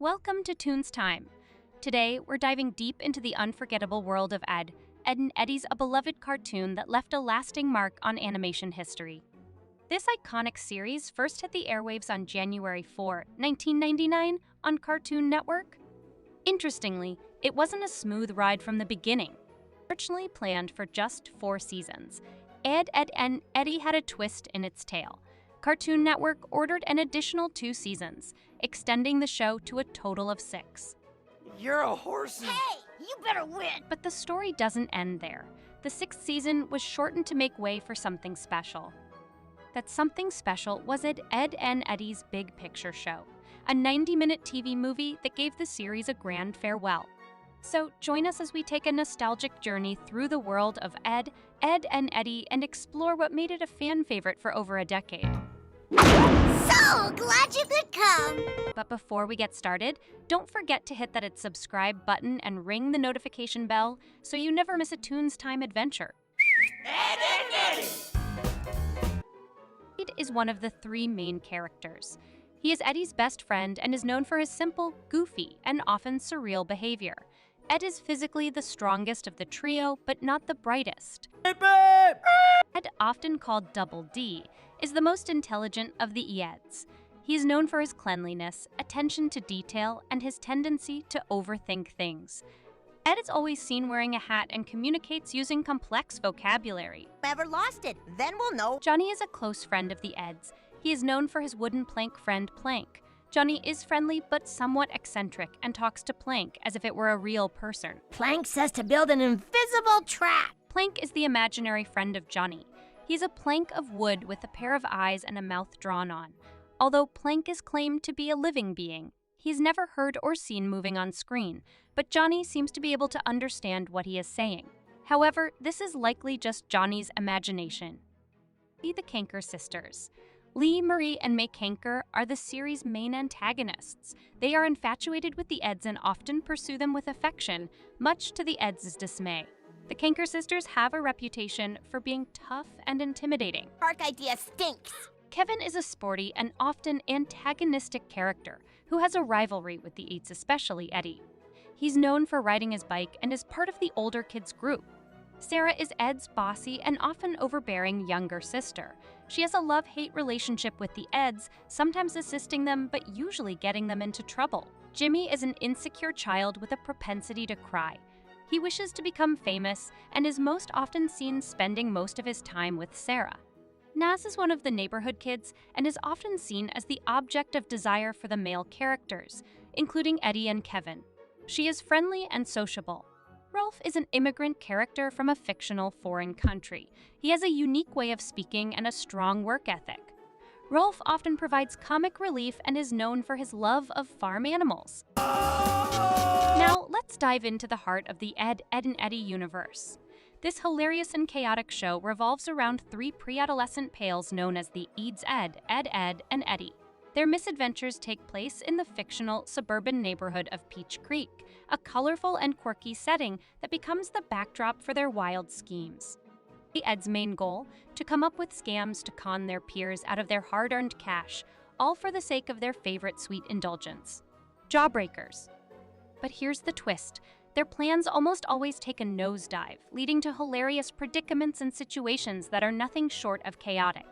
Welcome to Toons Time. Today, we're diving deep into the unforgettable world of Ed. Ed and Eddy's a beloved cartoon that left a lasting mark on animation history. This iconic series first hit the airwaves on January 4, 1999 on Cartoon Network. Interestingly, it wasn't a smooth ride from the beginning. Originally planned for just 4 seasons, Ed, and Eddy had a twist in its tail. Cartoon Network ordered an additional 2 seasons, extending the show to a total of 6. You're a horse. Hey, you better win! But the story doesn't end there. The 6th season was shortened to make way for something special. That something special was Ed and Eddy's Big Picture Show, a 90-minute TV movie that gave the series a grand farewell. So join us as we take a nostalgic journey through the world of Ed and Eddy, and explore what made it a fan favorite for over a decade. So glad you could come! But before we get started, don't forget to hit that subscribe button and ring the notification bell so you never miss a Toons Time adventure. Ed and Eddy! Ed is one of the 3 main characters. He is Eddy's best friend and is known for his simple, goofy, and often surreal behavior. Ed is physically the strongest of the trio, but not the brightest. Hey, babe! Ed, often called Double D, is the most intelligent of the Eds. He is known for his cleanliness, attention to detail, and his tendency to overthink things. Ed is always seen wearing a hat and communicates using complex vocabulary. Ever lost it? Then we'll know. Johnny is a close friend of the Eds. He is known for his wooden plank friend, Plank. Johnny is friendly but somewhat eccentric and talks to Plank as if it were a real person. Plank says to build an invisible trap. Plank is the imaginary friend of Johnny. He's a plank of wood with a pair of eyes and a mouth drawn on. Although Plank is claimed to be a living being, he's never heard or seen moving on screen, but Johnny seems to be able to understand what he is saying. However, this is likely just Johnny's imagination. The Kanker sisters. Lee, Marie, and May Kanker are the series' main antagonists. They are infatuated with the Eds and often pursue them with affection, much to the Eds' dismay. The Kanker sisters have a reputation for being tough and intimidating. Park idea stinks. Kevin is a sporty and often antagonistic character who has a rivalry with the Eds, especially Eddy. He's known for riding his bike and is part of the older kids group. Sarah is Ed's bossy and often overbearing younger sister. She has a love-hate relationship with the Eds, sometimes assisting them but usually getting them into trouble. Jimmy is an insecure child with a propensity to cry. He wishes to become famous and is most often seen spending most of his time with Sarah. Naz is one of the neighborhood kids and is often seen as the object of desire for the male characters, including Eddy and Kevin. She is friendly and sociable. Rolf is an immigrant character from a fictional foreign country. He has a unique way of speaking and a strong work ethic. Rolf often provides comic relief and is known for his love of farm animals. Now, let's dive into the heart of the Ed and Eddy universe. This hilarious and chaotic show revolves around 3 pre-adolescent pals known as the Eds Ed, and Eddy. Their misadventures take place in the fictional suburban neighborhood of Peach Creek, a colorful and quirky setting that becomes the backdrop for their wild schemes. The Ed's main goal, to come up with scams to con their peers out of their hard-earned cash, all for the sake of their favorite sweet indulgence: jawbreakers. But here's the twist. Their plans almost always take a nosedive, leading to hilarious predicaments and situations that are nothing short of chaotic.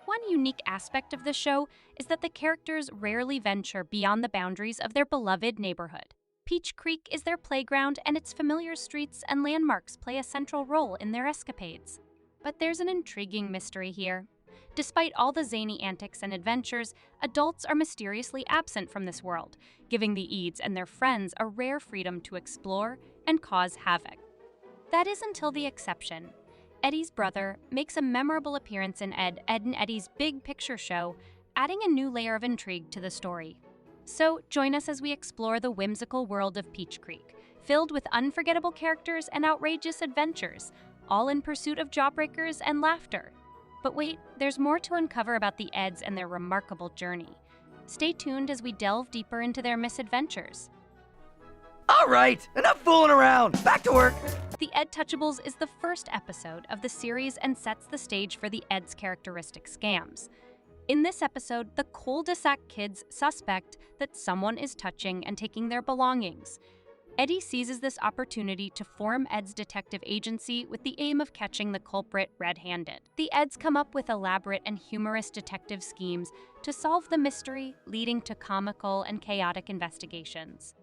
One unique aspect of the show is that the characters rarely venture beyond the boundaries of their beloved neighborhood. Peach Creek is their playground, and its familiar streets and landmarks play a central role in their escapades. But there's an intriguing mystery here. Despite all the zany antics and adventures, adults are mysteriously absent from this world, giving the Eds and their friends a rare freedom to explore and cause havoc. That is until the exception. Eddy's brother makes a memorable appearance in Ed and Eddy's Big Picture Show, adding a new layer of intrigue to the story. So join us as we explore the whimsical world of Peach Creek, filled with unforgettable characters and outrageous adventures, all in pursuit of jawbreakers and laughter. But wait, there's more to uncover about the Eds and their remarkable journey. Stay tuned as we delve deeper into their misadventures. All right, enough fooling around. Back to work. The Ed Touchables is the first episode of the series and sets the stage for the Ed's characteristic scams. In this episode, the cul-de-sac kids suspect that someone is touching and taking their belongings. Eddy seizes this opportunity to form Ed's detective agency with the aim of catching the culprit red-handed. The Eds come up with elaborate and humorous detective schemes to solve the mystery, leading to comical and chaotic investigations.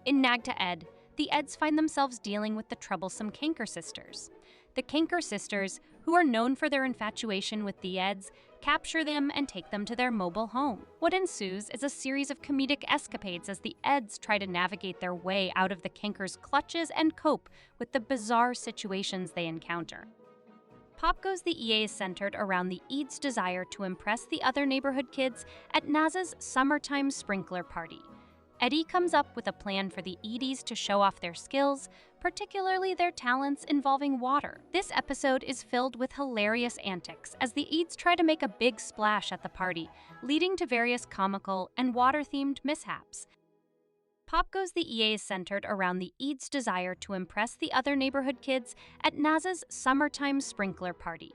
In Nag to Ed, the Eds find themselves dealing with the troublesome Kanker sisters. The Kanker sisters, who are known for their infatuation with the Eds, capture them and take them to their mobile home. What ensues is a series of comedic escapades as the Eds try to navigate their way out of the Kankers' clutches and cope with the bizarre situations they encounter. Pop Goes the EA is centered around the Ede's desire to impress the other neighborhood kids at Naz's summertime sprinkler party. Eddy comes up with a plan for the Eddies to show off their skills, particularly their talents involving water. This episode is filled with hilarious antics as the Eds try to make a big splash at the party, leading to various comical and water-themed mishaps. Pop Goes the EA is centered around the Eds' desire to impress the other neighborhood kids at Naz's summertime sprinkler party.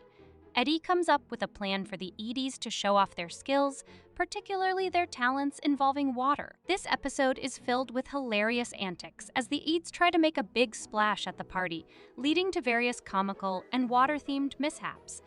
Eddy comes up with a plan for the Eddies to show off their skills, particularly their talents involving water. This episode is filled with hilarious antics as the Eds try to make a big splash at the party, leading to various comical and water-themed mishaps.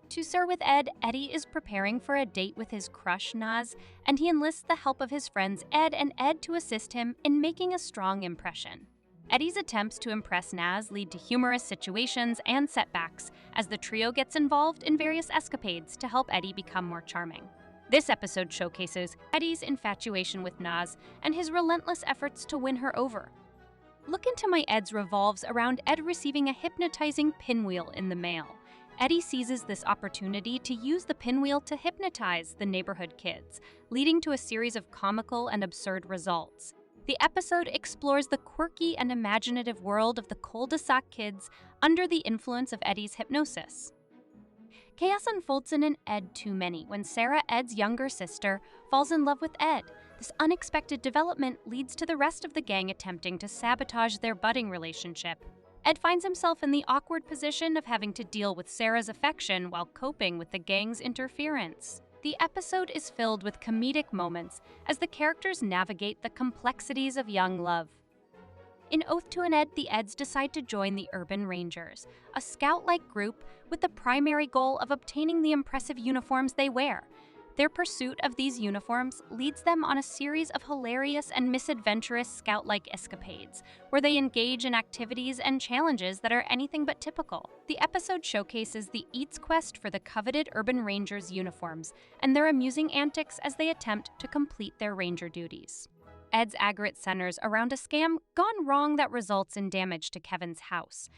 To Sir with Ed, Eddy is preparing for a date with his crush Naz, and he enlists the help of his friends Ed and Ed to assist him in making a strong impression. Eddy's attempts to impress Naz lead to humorous situations and setbacks as the trio gets involved in various escapades to help Eddy become more charming. This episode showcases Eddy's infatuation with Naz and his relentless efforts to win her over. Look Into My Eds revolves around Ed receiving a hypnotizing pinwheel in the mail. Eddy seizes this opportunity to use the pinwheel to hypnotize the neighborhood kids, leading to a series of comical and absurd results. The episode explores the quirky and imaginative world of the cul-de-sac kids under the influence of Eddy's hypnosis. Chaos unfolds in an Ed Too Many when Sarah, Ed's younger sister, falls in love with Ed. This unexpected development leads to the rest of the gang attempting to sabotage their budding relationship. Ed finds himself in the awkward position of having to deal with Sarah's affection while coping with the gang's interference. The episode is filled with comedic moments as the characters navigate the complexities of young love. In Oath to an Ed, the Eds decide to join the Urban Rangers, a scout-like group with the primary goal of obtaining the impressive uniforms they wear. Their pursuit of these uniforms leads them on a series of hilarious and misadventurous scout-like escapades, where they engage in activities and challenges that are anything but typical. The episode showcases the Eds' quest for the coveted Urban Rangers uniforms and their amusing antics as they attempt to complete their ranger duties. Ed's agate centers around a scam gone wrong that results in damage to Kevin's house.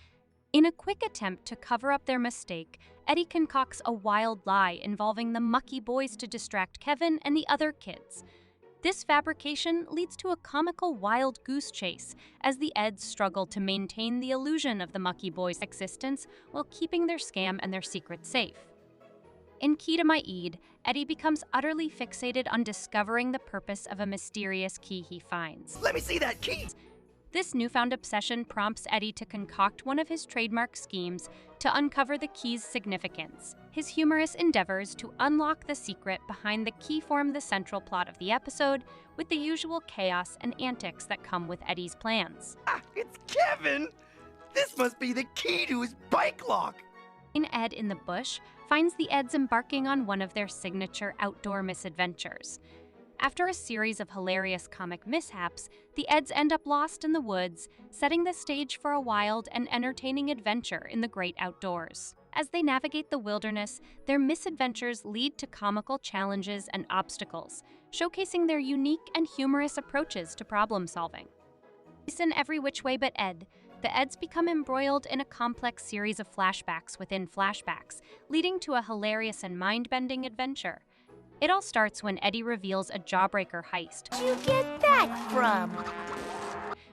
In a quick attempt to cover up their mistake, Eddy concocts a wild lie involving the Mucky Boys to distract Kevin and the other kids. This fabrication leads to a comical wild goose chase as the Eds struggle to maintain the illusion of the Mucky Boys' existence while keeping their scam and their secret safe. In Key to My Ed, Eddy becomes utterly fixated on discovering the purpose of a mysterious key he finds. Let me see that key! This newfound obsession prompts Eddy to concoct one of his trademark schemes to uncover the key's significance. His humorous endeavors to unlock the secret behind the key form the central plot of the episode, with the usual chaos and antics that come with Eddy's plans. Ah, it's Kevin! This must be the key to his bike lock! In Ed in the Bush finds the Eds embarking on one of their signature outdoor misadventures. After a series of hilarious comic mishaps, the Eds end up lost in the woods, setting the stage for a wild and entertaining adventure in the great outdoors. As they navigate the wilderness, their misadventures lead to comical challenges and obstacles, showcasing their unique and humorous approaches to problem solving. In Every Which Way But Ed, the Eds become embroiled in a complex series of flashbacks within flashbacks, leading to a hilarious and mind-bending adventure. It all starts when Eddy reveals a jawbreaker heist. Where'd you get that from?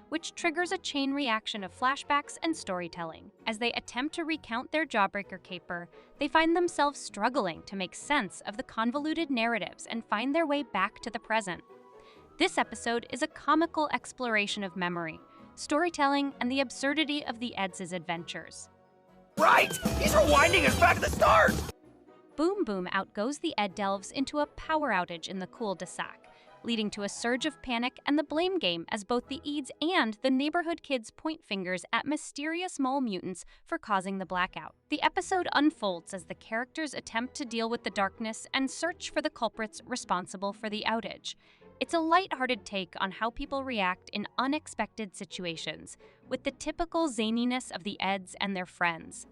Which triggers a chain reaction of flashbacks and storytelling. As they attempt to recount their jawbreaker caper, they find themselves struggling to make sense of the convoluted narratives and find their way back to the present. This episode is a comical exploration of memory, storytelling, and the absurdity of the Eds' adventures. Right! He's rewinding us back to the start! boom boom, out goes the Ed delves into a power outage in the cul-de-sac, leading to a surge of panic and the blame game as both the Eds and the neighborhood kids point fingers at mysterious mole mutants for causing the blackout. The episode unfolds as the characters attempt to deal with the darkness and search for the culprits responsible for the outage. It's a lighthearted take on how people react in unexpected situations, with the typical zaniness of the Eds and their friends.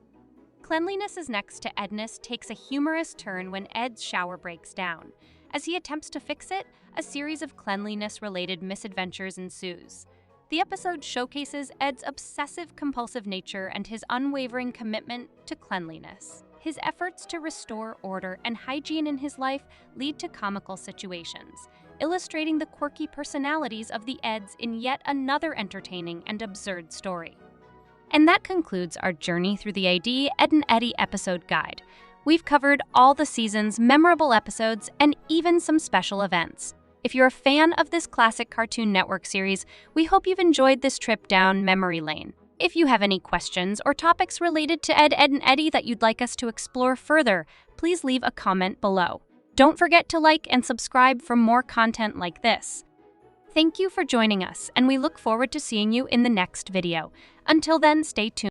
Cleanliness is next to Edness takes a humorous turn when Ed's shower breaks down. As he attempts to fix it, a series of cleanliness-related misadventures ensues. The episode showcases Ed's obsessive-compulsive nature and his unwavering commitment to cleanliness. His efforts to restore order and hygiene in his life lead to comical situations, illustrating the quirky personalities of the Eds in yet another entertaining and absurd story. And that concludes our journey through the Ed and Eddy episode guide. We've covered all the season's memorable episodes and even some special events. If you're a fan of this classic Cartoon Network series, we hope you've enjoyed this trip down memory lane. If you have any questions or topics related to Ed, and Eddy that you'd like us to explore further, please leave a comment below. Don't forget to like and subscribe for more content like this. Thank you for joining us, and we look forward to seeing you in the next video. Until then, stay tuned.